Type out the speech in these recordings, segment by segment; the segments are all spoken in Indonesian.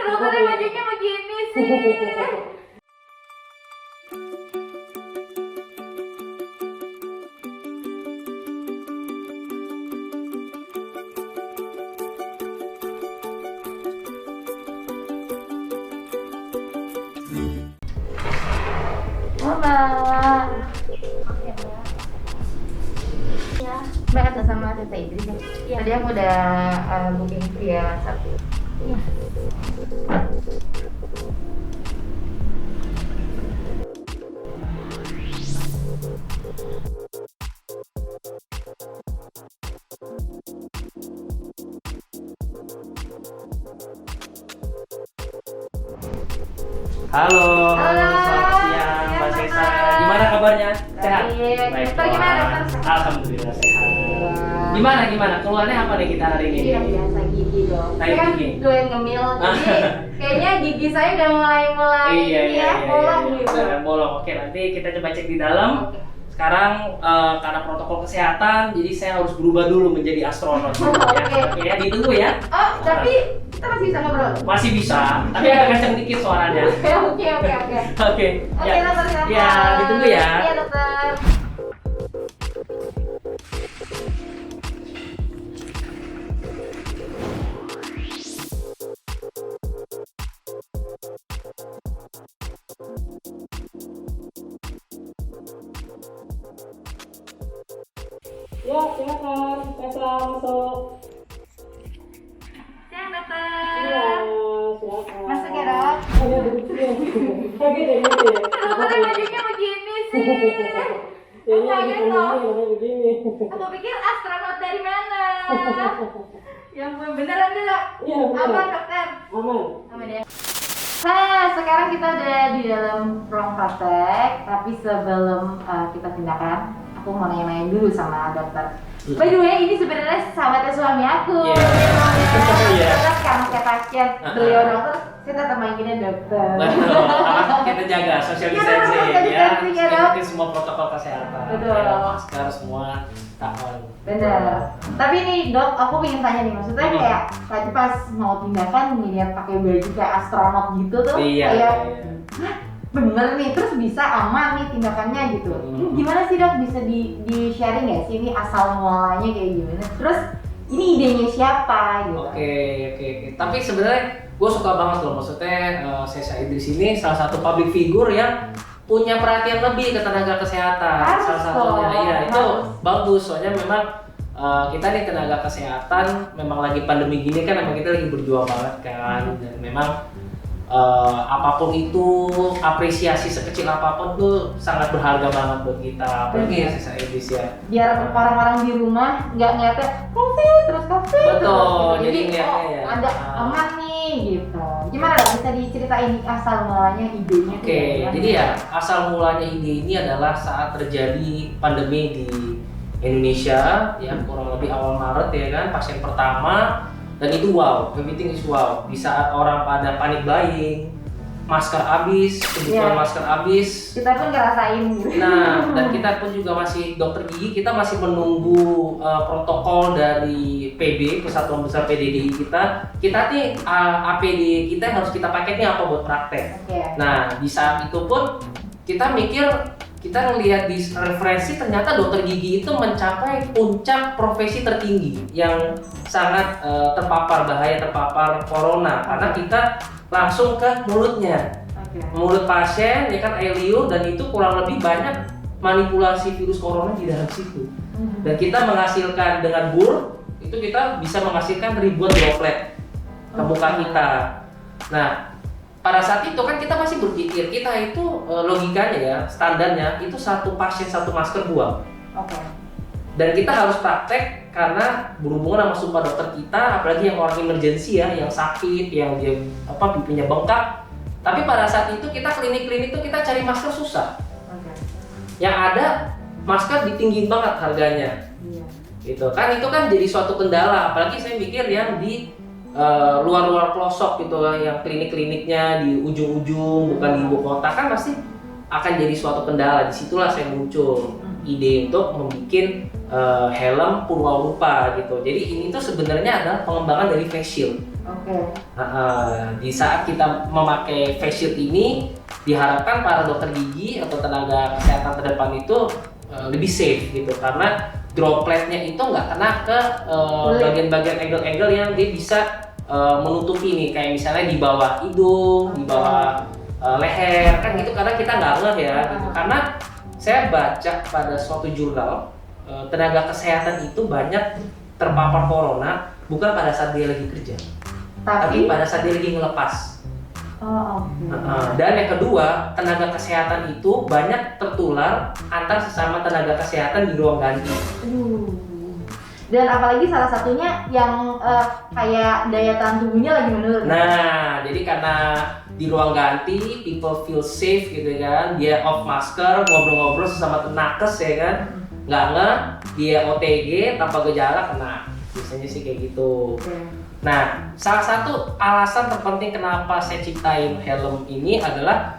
Kenapa deh bajunya begini sih? Mama. Oke, Mbak. Ya. Mbak atas sama Tete Idris ya? Iya. Tadi aku udah booking via WhatsApp. Iya. Halo, Halo. selamat siang Mbak Siang, Sesa. Mbak. Gimana kabarnya? Sehat? Baik. Dokter Wah. gimana, dokter? Alhamdulillah sehat. Gimana? Keluarnya apa nih kita hari ini? Ini yang biasa gigi dong. Sakit Saya kan gigi? doyan ngemil, jadi kayaknya gigi saya udah mulai Iya, bolong gitu. Bolong. Oke, nanti kita coba cek di dalam. Oke. Sekarang karena protokol kesehatan, jadi saya harus berubah dulu menjadi astronot. Oke. Ya, ditunggu ya. Oh, tapi kita masih bisa ngobrol. Masih bisa, tapi agak kenceng dikit suaranya. Oke. Oke. Oke, dokter silakan. Ya, ditunggu ya. Iya, dokter. Ya, silakan. Sesa masuk. Siang, dokter. Silakan. Masuk ya, dok. Ada duduk sini. Gitu. Kenapa deh bajunya begini sih? Ini Kaget loh. namanya begini. Aku pikir astronot dari mana? Yang beneran deh, dok. Iya, Aman, dokter. Aman. Aman ya. Nah, sekarang kita udah di dalam ruang praktek, tapi sebelum kita tindakan, aku mau nanya-nanya dulu sama dokter. By the way, ini sebenarnya sahabatnya suami aku. Iya. Iya. Terus karena saya pasien, beliau dokter, saya tetap manggilnya dokter. Betul, karena kita jaga social Iya, distancing social distancing ya, Dok. ikutin semua protokol kesehatan. Betul. Ya, masker semua takon. Bener. Tapi nih dok, aku pengen tanya nih, maksudnya kayak tadi pas mau tindakan ngeliat pakai baju kayak astronot gitu tuh, Iya. kayak "Hah, bener nih, terus bisa aman nih tindakannya gitu. Ini gimana sih dok, bisa di sharing nggak sih ini asal mulanya kayak gimana? Terus ini idenya siapa gitu? Oke. Tapi sebenarnya gue suka banget loh, maksudnya Sesa Idris ini salah satu public figure yang punya perhatian lebih ke tenaga kesehatan. Harus Salah satunya, dong, iya itu harus. bagus. Soalnya memang kita nih tenaga kesehatan, memang lagi pandemi gini kan, memang kita lagi berjuang banget kan, dan memang apapun itu, apresiasi sekecil apapun tuh sangat berharga banget buat kita. Apalagi ya Sesa Idris ya. Biar orang-orang di rumah nggak ngeliatnya COVID terus COVID Betul, terus. jadi Jadi ngeliatnya ya. ada aman nih gitu. Gimana dok, bisa diceritain asal mulanya idenya? Oke, jadi ya asal mulanya ide ini adalah saat terjadi pandemi di Indonesia ya, kurang lebih awal Maret ya kan, pasien pertama, dan itu wow, everything is wow. Di saat orang pada panik buying, masker habis, kebutuhan Iya. masker habis. Kita pun ngerasain gitu. Nah, dan kita pun juga masih dokter gigi, kita masih menunggu protokol dari PB, Persatuan Besar PDDI kita. Kita nih APD kita yang harus kita pakai nih apa buat praktek. Oke. Nah, di saat itu pun kita mikir, kita ngelihat di referensi ternyata dokter gigi itu mencapai puncak profesi tertinggi yang sangat bahaya terpapar corona, karena kita langsung ke mulutnya. Oke. Mulut pasien ya kan, liur, dan itu kurang lebih banyak manipulasi virus corona di dalam situ. Dan kita menghasilkan dengan bur itu kita bisa menghasilkan ribuan droplet ke muka kita. Nah, pada saat itu kan kita masih berpikir, kita itu logikanya ya, standarnya itu satu pasien satu masker buang. Oke. Dan kita harus praktek karena berhubungan sama sumpah dokter kita, apalagi yang orang emergency ya, yang sakit, yang dia pipinya bengkak. Tapi pada saat itu kita klinik-klinik itu kita cari masker susah. Oke. Yang ada masker ditinggiin banget harganya. Iya. Gitu kan, itu kan jadi suatu kendala, apalagi saya mikir yang di luar-luar pelosok gitu, yang klinik-kliniknya di ujung-ujung bukan di ibu kota kan pasti akan jadi suatu kendala. Disitulah saya muncul ide untuk membuat helm purwarupa gitu. Jadi ini tuh sebenarnya adalah pengembangan dari face shield. Oke. Di saat kita memakai face shield ini, diharapkan para dokter gigi atau tenaga kesehatan terdepan itu lebih safe gitu, karena dropletnya itu nggak kena ke bagian-bagian angle-angle yang dia bisa menutupi nih, kayak misalnya di bawah hidung, di bawah leher kan gitu, karena kita nggak ngeh ya gitu. Karena saya baca pada suatu jurnal tenaga kesehatan itu banyak terpapar corona bukan pada saat dia lagi kerja, tapi pada saat dia lagi ngelepas. Dan yang kedua, tenaga kesehatan itu banyak tertular antar sesama tenaga kesehatan di ruang ganti. Dan apalagi salah satunya yang kayak daya tahan tubuhnya lagi menurun. Nah, jadi karena di ruang ganti, people feel safe gitu kan, dia off masker, ngobrol-ngobrol sesama nakes ya kan, nggak dia OTG tanpa gejala kena, biasanya sih kayak gitu. Nah, salah satu alasan terpenting kenapa saya ciptain helm ini adalah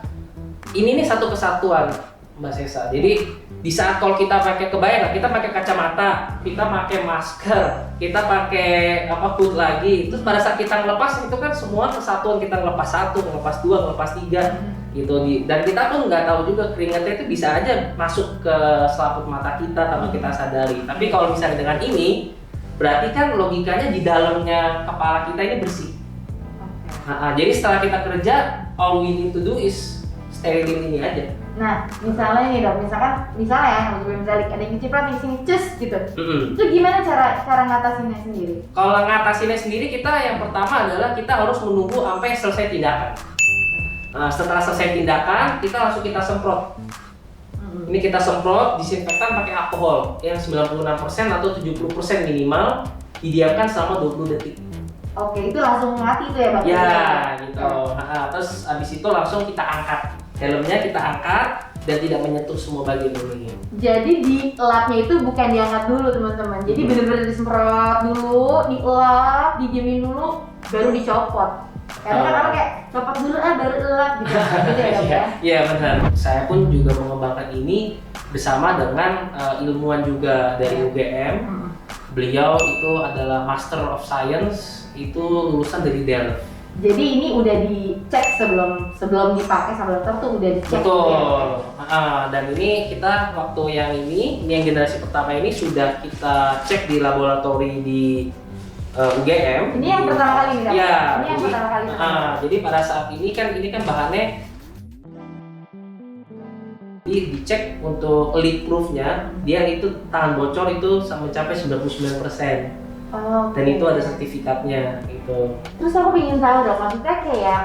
ini nih satu kesatuan, Mbak Sesa. Jadi di saat kalau kita pakai kebayang, kita pakai kacamata, kita pakai masker, kita pakai hood lagi, terus pada saat kita ngelepas itu kan semua kesatuan, kita ngelepas satu, ngelepas dua, ngelepas tiga gitu. Dan kita pun nggak tahu juga keringatnya itu bisa aja masuk ke selaput mata kita tanpa kita sadari. Tapi kalau misalnya dengan ini, berarti kan logikanya di dalamnya kepala kita ini bersih. Jadi setelah kita kerja, all we need to do is sterilin ini aja. Nah, misalnya nih dok, misalnya ada yang kecipratan di sini, cus gitu. Itu gimana cara ngatasinnya sendiri? Kalau ngatasinnya sendiri, kita yang pertama adalah kita harus menunggu sampai selesai tindakan. Setelah selesai tindakan, kita semprot. Ini kita semprot disinfektan pakai alkohol yang 96% atau 70% minimal, didiamkan selama 20 detik. Oke, itu langsung mati tuh ya Bang? Ya, gitu. Terus abis itu langsung kita angkat. Helmnya kita angkat dan tidak menyentuh semua bagian ini. Jadi di elapnya itu bukan diangkat dulu teman-teman. Jadi benar-benar disemprot dulu, dielap, didiemin dulu, baru dicopot. Karena kan orang kayak copot dulu baru elap gitu. Gitu ya dok ya? Iya benar. Saya pun juga mengembangkan ini bersama dengan ilmuwan juga dari UGM. Beliau itu adalah Master of Science, itu lulusan dari Delft. Jadi ini udah dicek sebelum dipakai sama dokter tuh udah dicek. Betul. Dan ini kita waktu ini yang generasi pertama ini sudah kita cek di laboratori di UGM. Ini yang pertama kali nih. Iya. Ini yang pertama kali. Jadi pada saat ini kan bahannya dicek untuk leak proof-nya, dia itu tahan bocor itu mencapai 99%. Dan itu ada sertifikatnya gitu. Terus aku ingin tahu dok, maksudnya kayak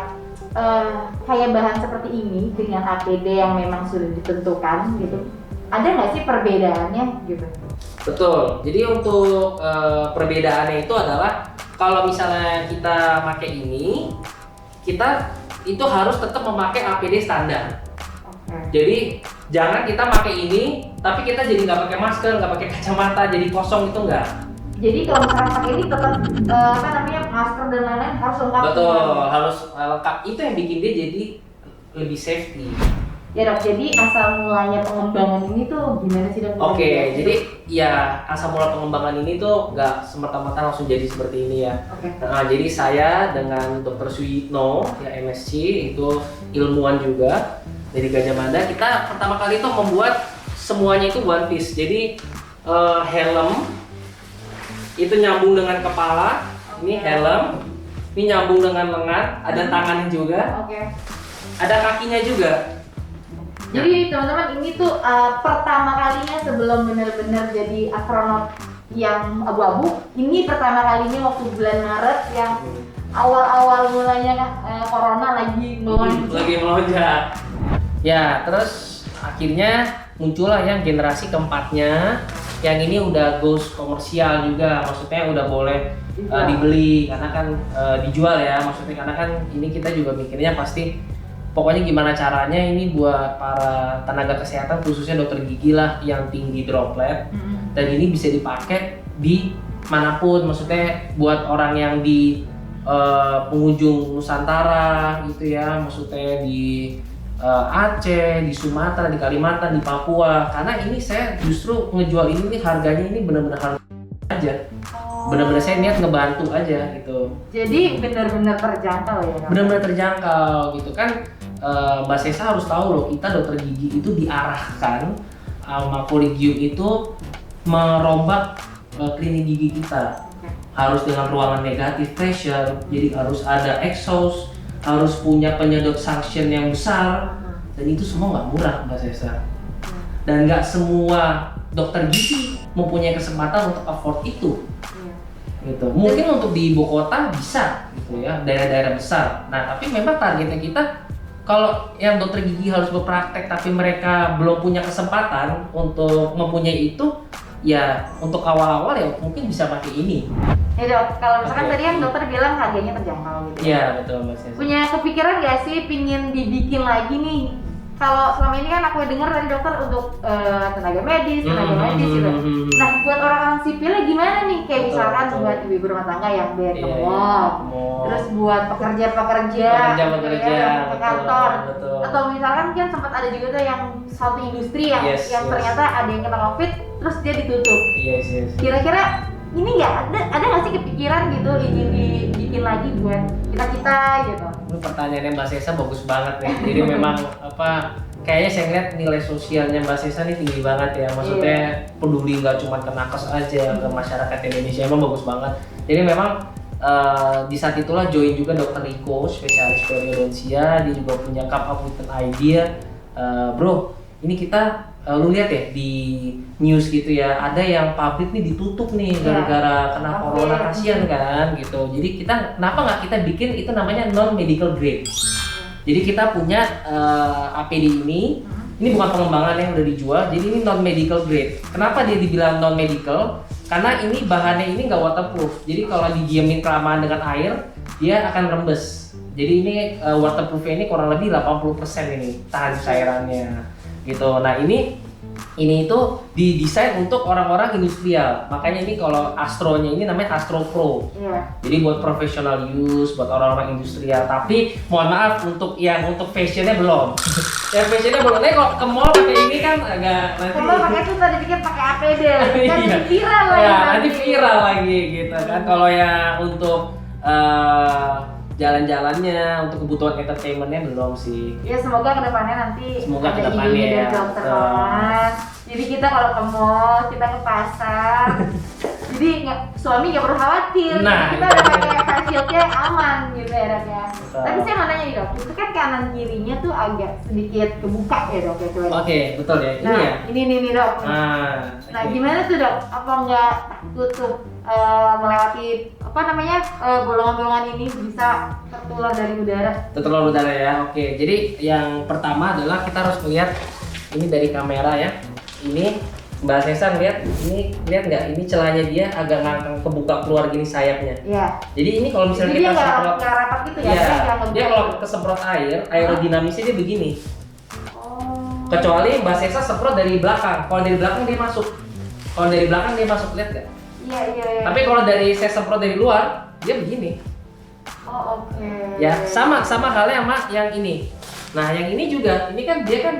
bahan seperti ini dengan APD yang memang sudah ditentukan gitu, ada nggak sih perbedaannya gitu? Betul. Jadi untuk perbedaannya itu adalah kalau misalnya kita pakai ini, kita itu harus tetap memakai APD standar. Jadi jangan kita pakai ini, tapi kita jadi nggak pakai masker, nggak pakai kacamata, jadi kosong, itu enggak. Jadi kalau misalkan pakai ini tetap masker dan lain-lain harus lengkap. Betul, harus lengkap. Itu yang bikin dia jadi lebih safety. Ya dok, jadi asal mulanya pengembangan ini tuh gimana sih dok? Oke, jadi ya asal mula pengembangan ini tuh nggak semerta-merta langsung jadi seperti ini ya. Jadi saya dengan Dr. Suyitno, ya MSc, itu ilmuwan juga dari Gajah Mada, kita pertama kali itu membuat semuanya itu one piece. Jadi helm itu nyambung dengan kepala, ini helm, ini nyambung dengan lengan, ada tangannya juga, ada kakinya juga. Jadi teman-teman ini tuh pertama kalinya sebelum benar-benar jadi astronot yang abu-abu, ini pertama kalinya waktu bulan Maret yang awal-awal mulanya corona lagi melonjak. Ya, terus akhirnya muncullah yang generasi keempatnya, yang ini udah goes komersial juga, maksudnya udah boleh dibeli karena kan dijual ya, maksudnya karena kan ini kita juga mikirnya pasti pokoknya gimana caranya ini buat para tenaga kesehatan khususnya dokter gigi lah yang tinggi droplet, dan ini bisa dipakai di manapun, maksudnya buat orang yang di penghujung Nusantara gitu ya, maksudnya di Aceh, di Sumatera, di Kalimantan, di Papua. Karena ini saya justru ngejual ini nih harganya ini benar-benar harga aja. Benar-benar saya niat ngebantu aja gitu. Jadi benar-benar terjangkau ya dok? Benar-benar terjangkau gitu kan. Mbak Sesa harus tahu loh, kita dokter gigi itu diarahkan sama Collegium itu merombak klinik gigi kita. Harus dengan ruangan negatif pressure, jadi harus ada exhaust, harus punya penyedot suction yang besar, dan itu semua nggak murah Mbak Sesa. Dan nggak semua dokter gigi mempunyai kesempatan untuk afford itu. Gitu. Mungkin untuk di ibu kota bisa gitu ya, daerah-daerah besar. Nah tapi memang targetnya kita, kalau yang dokter gigi harus berpraktek tapi mereka belum punya kesempatan untuk mempunyai itu, ya untuk awal-awal ya mungkin bisa pakai ini. Ya dok, kalau misalkan Oke. tadi kan dokter bilang harganya terjangkau gitu. Iya betul Mbak Sesa. Punya kepikiran nggak sih pingin dibikin lagi nih? Kalau selama ini kan aku dengar dari dokter untuk tenaga medis gitu. Nah buat orang-orang sipilnya gimana nih? Kayak Betul, misalkan betul. buat ibu rumah tangga yang biar ke Iya, mall, mall. terus buat pekerja-pekerja Pekerja-pekerja, yang ke betul, kantor, betul. atau misalkan kan sempat ada juga tuh yang satu industri yang Yes. ternyata ada yang kena COVID terus dia ditutup. Yes. Kira-kira ini nggak ada nggak sih kepikiran gitu ingin dibikin lagi buat kita gitu? Ini pertanyaannya Mbak Sesa bagus banget nih. Jadi memang kayaknya saya ngeliat nilai sosialnya Mbak Sesa ini tinggi banget ya. Maksudnya peduli nggak cuma ke nakes aja, ke masyarakat Indonesia, emang bagus banget. Jadi memang di saat itulah join juga Dr. Rico, spesialis periodontia. Dia juga punya come up with an idea. Bro, ini kita lu lihat ya di news gitu ya, ada yang pabrik nih ditutup nih gara-gara kena corona, kasihan kan gitu. Jadi kita kenapa nggak kita bikin itu namanya non medical grade. Jadi kita punya APD ini bukan pengembangan yang udah dijual, jadi ini non medical grade. Kenapa dia dibilang non medical? Karena ini bahannya ini nggak waterproof. Jadi kalau didiamin kelamaan dengan air, dia akan rembes. Jadi ini waterproofnya ini kurang lebih 80% ini tahan cairannya. Gitu. Nah ini itu didesain untuk orang-orang industrial. Makanya ini kalau Astronya ini namanya Astro Pro. Jadi buat professional use, buat orang-orang industrial. Tapi mohon maaf untuk fashionnya belum. Yang fashionnya belum. Nih kalau ke mall pakai ini kan agak nanti. Kalau pakai itu tadi pikir pakai APD, kan Iya. viral lagi. Ya, nanti viral lagi gitu kan. Kalau yang untuk jalan-jalannya, untuk kebutuhan entertainmentnya belum sih. Ya semoga kedepannya nanti Semoga ada kedepannya ide ya, dari dokter betul. Roland. Jadi kita kalau ke mall, kita ke pasar, jadi suami nggak perlu khawatir. Nah, Jadi kita udah pakai face shieldnya aman gitu ya dok ya. Betul. Tapi saya mau nanya nih dok, itu kan kanan kirinya tuh agak sedikit kebuka ya dok ya coba. Oke, betul ya. Ini Nah, ya. ini dok. Nah Oke. gimana tuh dok? Apa nggak takut tuh melewati bolongan-bolongan ini bisa tertular dari udara? Tertular udara ya. Oke. Jadi yang pertama adalah kita harus melihat ini dari kamera ya. Ini Mbak Sesa lihat ini, lihat nggak? Ini celahnya dia agak ngangkang kebuka keluar gini sayapnya. Iya. Jadi ini kalau misalnya Jadi dia kita semprot, nggak rapat gitu ya? iya, Dia nggak dia ngebuka. kalau kesemprot air, aerodinamisnya dia begini. Oh. Kecuali Mbak Sesa semprot dari belakang. Kalau dari belakang dia masuk. Kalau dari belakang dia masuk, lihat nggak? Iya. Tapi kalau dari saya semprot dari luar, dia begini. Oh oke. Ya, sama halnya sama yang ini. Nah, yang ini juga, ini kan dia kan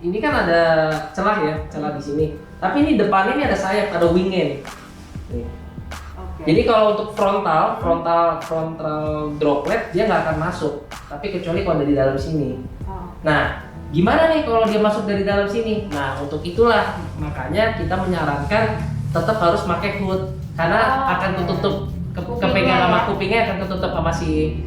ini kan ada celah ya, celah di sini. Tapi ini depannya ini ada sayap, ada wingnya nih. Nih. Oke. Jadi kalau untuk frontal droplet dia nggak akan masuk. Tapi kecuali kalau dari dalam sini. Oh. Nah, gimana nih kalau dia masuk dari dalam sini? Nah, untuk itulah makanya kita menyarankan tetap harus pakai hood karena akan tutup kepegang sama ya? kupingnya akan ketutup sama si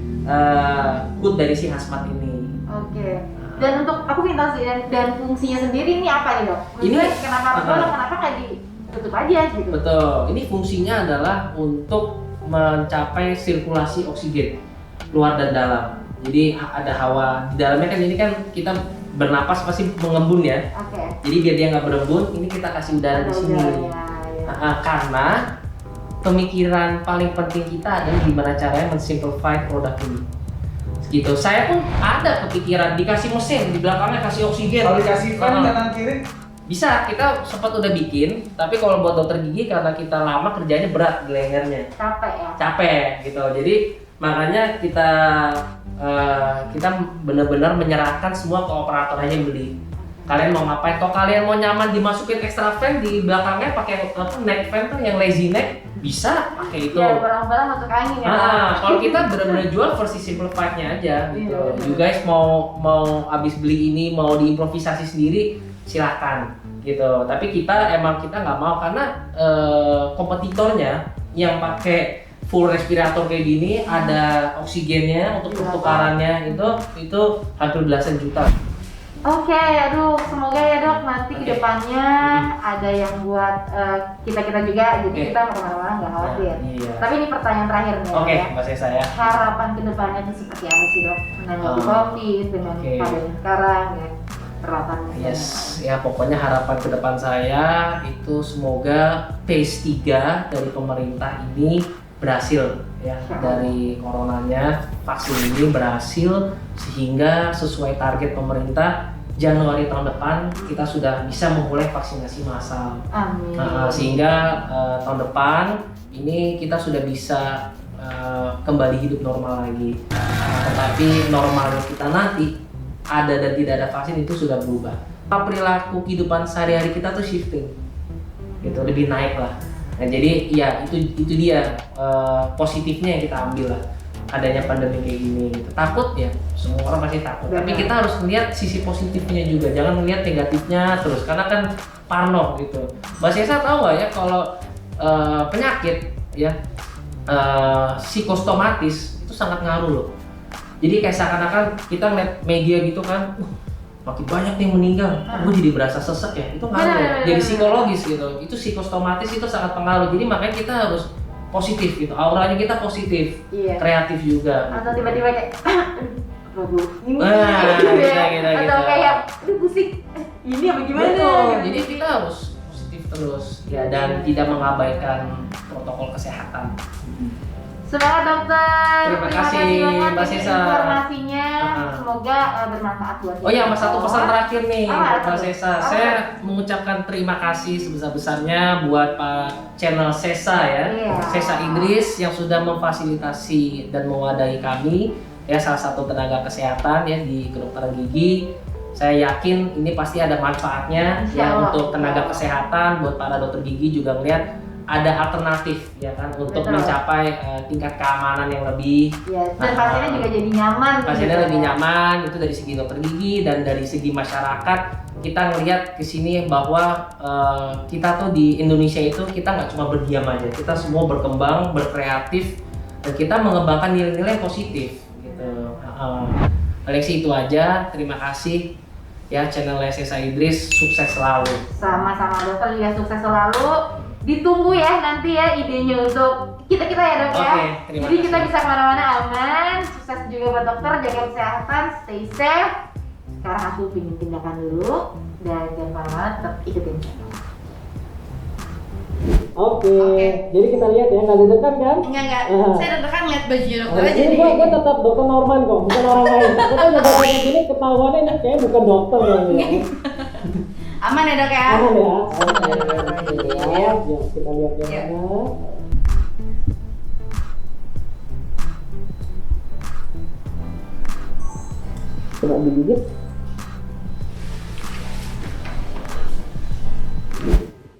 hood dari si hazmat ini. Oke. Dan untuk aku minta sih dan fungsinya sendiri ini apa nih dok? Maksudnya Ini- kenapa kenapa nggak ditutup aja gitu? Betul. Ini fungsinya adalah untuk mencapai sirkulasi oksigen luar dan dalam. Jadi ada hawa di dalamnya kan, ini kan kita bernapas pasti mengembun ya. Oke. Jadi biar dia nggak berembun, ini kita kasih udara di sini. Karena pemikiran paling penting kita adalah gimana caranya mensimplify produk ini. Gitu. Saya pun ada kepikiran dikasih mesin di belakangnya kasih oksigen. Kalau dikasih fan kanan kiri, Bisa, kita sempat udah bikin, tapi kalau buat dokter gigi karena kita lama kerjanya berat di lehernya. Capek ya? Capek gitu. Jadi makanya kita benar-benar menyerahkan semua ke operator aja yang beli. Kalian mau ngapain? Kalau kalian mau nyaman dimasukin extra fan di belakangnya pakai neck fan tuh yang lazy neck, bisa pakai itu. Ya, barang-barang masuk angin ya. Kalau kita benar-benar jual versi simplified-nya aja gitu. You guys mau abis beli ini mau diimprovisasi sendiri silakan gitu. Tapi kita nggak mau karena kompetitornya yang pakai full respirator kayak gini ada oksigennya untuk pertukarannya itu hampir belasan juta. Oke, aduh, semoga ya dok nanti kedepannya ada yang buat kita juga, jadi kita mau kemana-mana nggak khawatir. Iya. Tapi ini pertanyaan terakhir nih Oke, ya. Mbak Sesa ya. Harapan kedepannya itu seperti apa sih dok? Menanggapi COVID dengan keadaan sekarang ya, peralatan. Yes, ya pokoknya harapan ke depan saya itu semoga phase 3 dari pemerintah ini berhasil ya, dari coronanya, vaksin ini berhasil sehingga sesuai target pemerintah Januari tahun depan kita sudah bisa memulai vaksinasi massal. Amin. Sehingga tahun depan ini kita sudah bisa kembali hidup normal lagi. Tetapi normalnya kita nanti ada dan tidak ada vaksin itu sudah berubah. Perilaku kehidupan sehari-hari kita tuh shifting, gitu, lebih naik lah. Nah jadi ya itu dia positifnya yang kita ambil lah, adanya pandemi kayak gini gitu. Takut ya, semua orang pasti takut. Tapi kita harus melihat sisi positifnya juga, jangan melihat negatifnya terus karena kan parno gitu. Mbak Sesa tahu nggak ya kalau penyakit ya psikosomatis itu sangat ngaruh loh. Jadi kayak seakan-akan kita ngeliat media gitu kan, makin banyak yang meninggal, gue jadi berasa sesek ya, itu ngaruh, jadi psikologis gitu, itu psikosomatis itu sangat pengaruh. Jadi makanya kita harus positif gitu, auranya kita positif, kreatif juga. Atau tiba-tiba kayak, aduh, ini, gitu. atau kayak, aduh pusing, ini apa gimana? Betul. Jadi kita harus positif terus ya dan tidak mengabaikan protokol kesehatan. Semangat dokter. Terima kasih Mbak Sesa informasinya. Semoga bermanfaat buat kita. Oh ya, satu pesan terakhir nih Mbak Sesa. Saya mengucapkan terima kasih sebesar-besarnya buat Pak Channel Sesa ya. Sesa Idris yang sudah memfasilitasi dan mewadahi kami ya, salah satu tenaga kesehatan ya di kedokteran gigi. Saya yakin ini pasti ada manfaatnya ya untuk tenaga kesehatan, buat para dokter gigi juga melihat ada alternatif ya kan untuk mencapai tingkat keamanan yang lebih. Ya, dan pasiennya juga jadi nyaman. Pasiennya lebih nyaman itu dari segi dokter gigi dan dari segi masyarakat. Kita ngelihat ke sini bahwa kita tuh di Indonesia itu kita nggak cuma berdiam aja, kita semua berkembang, berkreatif dan kita mengembangkan nilai-nilai positif gitu. Paling sih itu aja. Terima kasih ya channel Sesa Idris, sukses selalu. Sama-sama dokter juga sukses selalu. Ditunggu ya nanti ya idenya untuk kita ya dok ya. Jadi kita bisa kemana-mana aman. Sukses juga buat dokter, jaga kesehatan, stay safe. Sekarang aku pingin tindakan dulu dan jangan kemana-mana, tetap ikutin channel. Oke. Jadi kita lihat ya, nggak deg-degan kan? Enggak. Saya deg-degan lihat bajunya dokter aja Ini nih. gue tetap dokter Norman kok, bukan orang lain. Kita udah kayak gini ketahuannya ini kayak bukan dokter ya. Aman ya dok ya? Aman ya. Oke. Ya, kita lihat yang mana. Coba digigit.